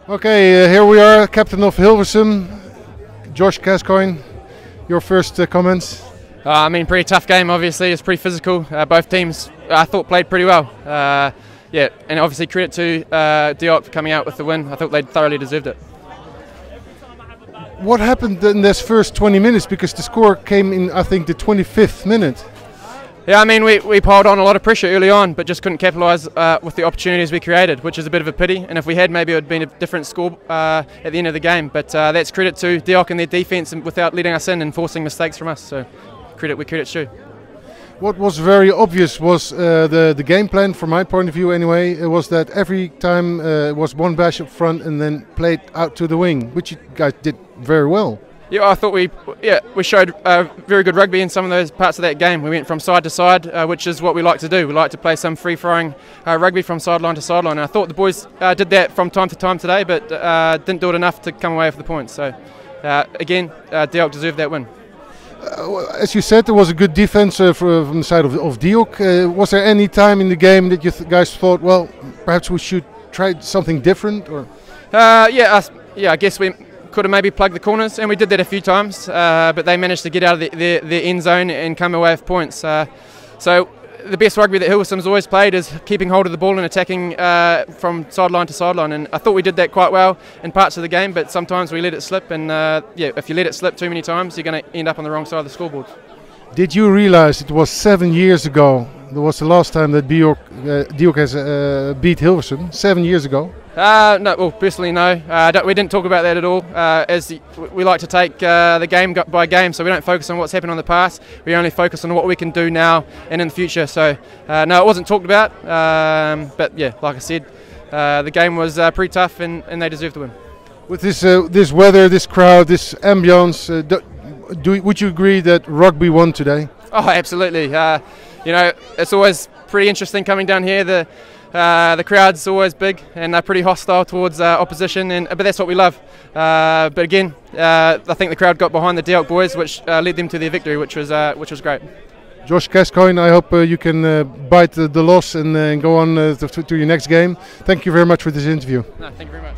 Okay, here we are, captain of Hilversum, Josh Gascoigne. Your first comments? I mean, pretty tough game. Obviously, it's pretty physical. Both teams, I thought, played pretty well. Yeah, and obviously credit to Diok for coming out with the win. I thought they thoroughly deserved it. What happened in this first 20 minutes? Because the score came in, I think, the 25th minute. Yeah, I mean, we piled on a lot of pressure early on, but just couldn't capitalise with the opportunities we created, which is a bit of a pity. And if we had, maybe it would have been a different score at the end of the game. But that's credit to Diok and their defence, and without letting us in and forcing mistakes from us. So credit's due. What was very obvious was the game plan, from my point of view anyway. It was that every time it was one bash up front and then played out to the wing, which you guys did very well. Yeah, I thought we showed very good rugby in some of those parts of that game. We went from side to side, which is what we like to do. We like to play some free-flowing rugby from sideline to sideline. And I thought the boys did that from time to time today, but didn't do it enough to come away with the points. So, again, Diok deserved that win. As you said, there was a good defense from the side of Diok. Was there any time in the game that you guys thought, well, perhaps we should try something different? Or? Yeah, I guess we could have maybe plugged the corners, and we did that a few times, but they managed to get out of their end zone and come away with points. So the best rugby that Hilversum's always played is keeping hold of the ball and attacking from sideline to sideline, and I thought we did that quite well in parts of the game, but sometimes we let it slip, and yeah, if you let it slip too many times, you're going to end up on the wrong side of the scoreboard. Did you realise it was 7 years ago? That was the last time that Diok has beat Hilversum, 7 years ago. No, well, personally, no. We didn't talk about that at all. As we like to take the game by game, so we don't focus on what's happened on the past. We only focus on what we can do now and in the future. So, no, it wasn't talked about. But yeah, like I said, the game was pretty tough, and they deserved the win. With this weather, this crowd, this ambience, would you agree that rugby won today? Oh, absolutely. You know, it's always pretty interesting coming down here. The crowd's always big, and they're pretty hostile towards opposition, but that's what we love. But again, I think the crowd got behind the Diok boys, which led them to their victory, which was great. Josh Gascoigne, I hope you can bite the loss and go on to your next game. Thank you very much for this interview. No, thank you very much.